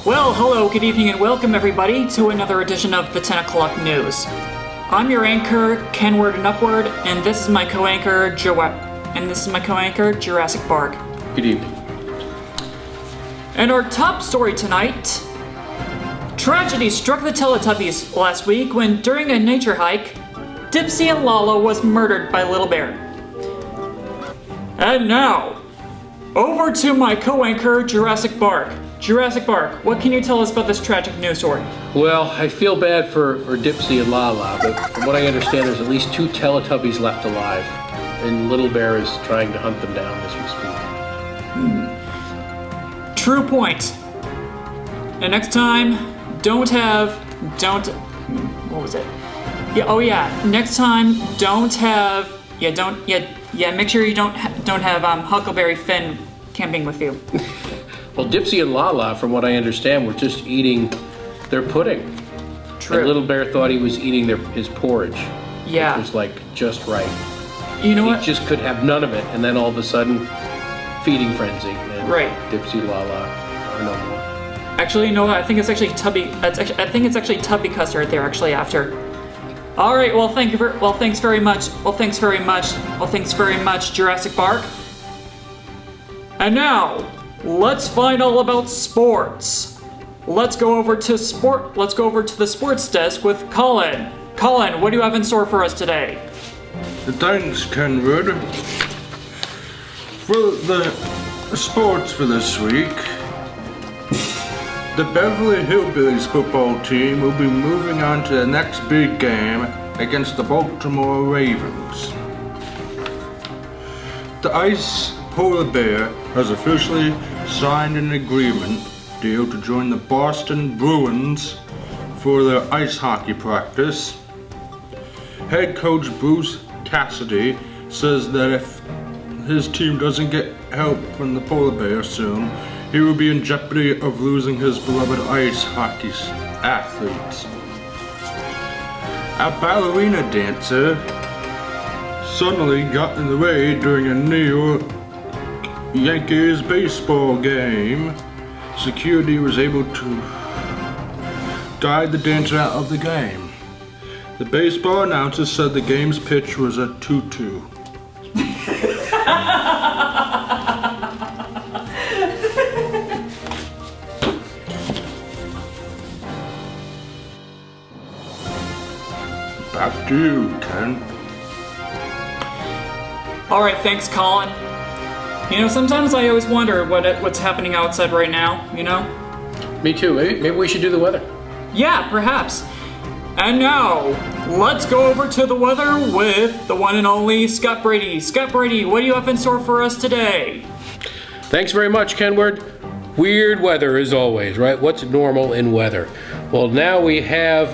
Well, hello, good evening, and welcome everybody to another edition of the 10 o'clock news. I'm your anchor, Kenward and Upward, and this is my co-anchor, Jurassic Park. Good evening. And our top story tonight: tragedy struck the Teletubbies last week when, during a nature hike, Dipsy and Lala was murdered by Little Bear. And now, over to my co-anchor, Jurassic Park. Jurassic Park, what can you tell us about this tragic news story? Well, I feel bad for Dipsy and Lala, but from what I understand, there's at least 2 Teletubbies left alive, and Little Bear is trying to hunt them down as we speak. True point. And next time, what was it? Next time, make sure you don't have Huckleberry Finn camping with you. Well, Dipsy and Lala, from what I understand, were just eating their pudding. True. And Little Bear thought he was eating his porridge. Yeah. Which was like just right. You know what? He just could have none of it, and then all of a sudden, feeding frenzy. And right. Dipsy, Lala are no more. Actually, you know what? I think it's actually Tubby. I think it's actually Tubby Custard they're actually after. All right. Well, thanks very much. Thanks very much, Jurassic Park. And now, let's find all about sports. Let's go over to the sports desk with Colin. Colin, what do you have in store for us today? Thanks, Kenwood. For the sports for this week, the Beverly Hillbillies football team will be moving on to the next big game against the Baltimore Ravens. The Ice Polar Bear has officially signed an agreement deal to join the Boston Bruins for their ice hockey practice. Head coach Bruce Cassidy says that if his team doesn't get help from the Polar Bear soon, he will be in jeopardy of losing his beloved ice hockey athletes. A ballerina dancer suddenly got in the way during a New York Yankees baseball game. Security was able to guide the dancer out of the game. The baseball announcer said the game's pitch was a 2-2. Back to you, Ken. All right, thanks, Colin. You know, sometimes I always wonder what's happening outside right now, you know? Me too. Maybe we should do the weather. Yeah, perhaps. And now, let's go over to the weather with the one and only Scott Brady. Scott Brady, what do you have in store for us today? Thanks very much, Kenward. Weird weather as always, right? What's normal in weather? Well, now we have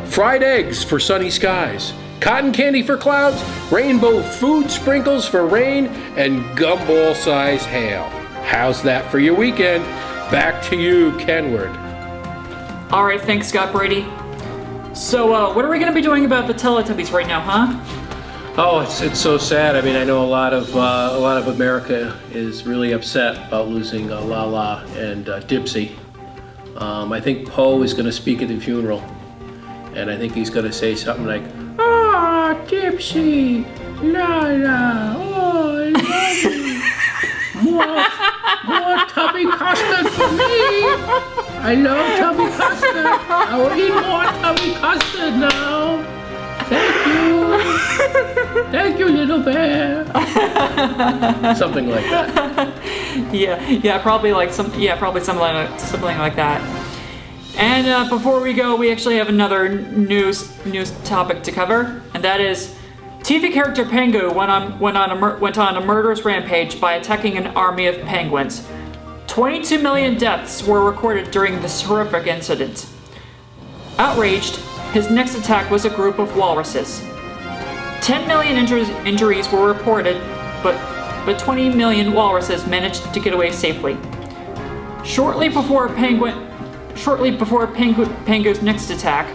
fried eggs for sunny skies, cotton candy for clouds, rainbow food sprinkles for rain, and gumball-size hail. How's that for your weekend? Back to you, Kenward. All right, thanks, Scott Brady. So, what are we going to be doing about the Teletubbies right now, huh? Oh, it's so sad. I mean, I know a lot of America is really upset about losing Lala and Dipsy. I think Poe is going to speak at the funeral, and I think he's going to say something like, "Ah, Dipsy, Lala, oh, I love you. More tubby custard for me. I love tubby custard. I will eat more tubby custard now. Thank you. Thank you, Little Bear." Something like that. Probably something like that. And before we go, we actually have another news topic to cover, and that is TV character Pengu went on a murderous rampage by attacking an army of penguins. 22 million deaths were recorded during this horrific incident. Outraged, his next attack was a group of walruses. 10 million injuries were reported, but 20 million walruses managed to get away safely. Shortly before Pengu's next attack,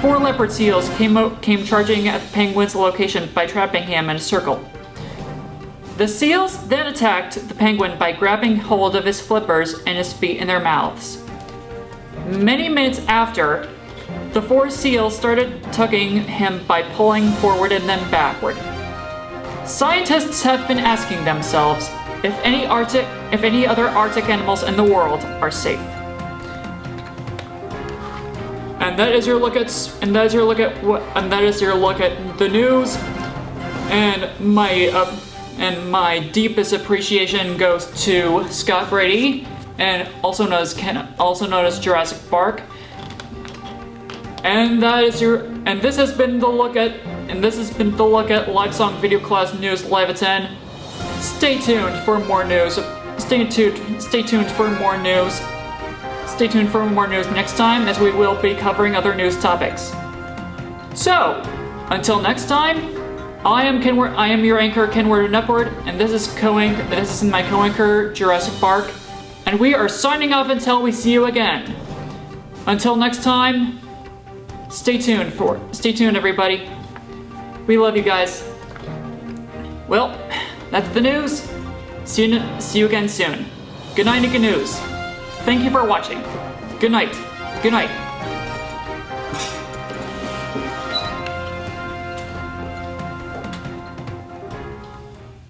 4 leopard seals came charging at the penguin's location by trapping him in a circle. The seals then attacked the penguin by grabbing hold of his flippers and his feet in their mouths. Many minutes after, the four seals started tugging him by pulling forward and then backward. Scientists have been asking themselves if any other Arctic animals in the world are safe. And that is your look at the news. And my deepest appreciation goes to Scott Brady, and also known as Jurassic Park. And this has been the look at LifeSong Video Class News Live at 10. Stay tuned for more news. Stay tuned for more news. Stay tuned for more news next time, as we will be covering other news topics. So, until next time, I am your anchor, Kenward and Upward, and this is my co-anchor, Jurassic Park, and we are signing off until we see you again. Until next time, stay tuned, everybody. We love you guys. Well, that's the news. See you again soon. Good night and good news. Thank you for watching. Good night. Good night.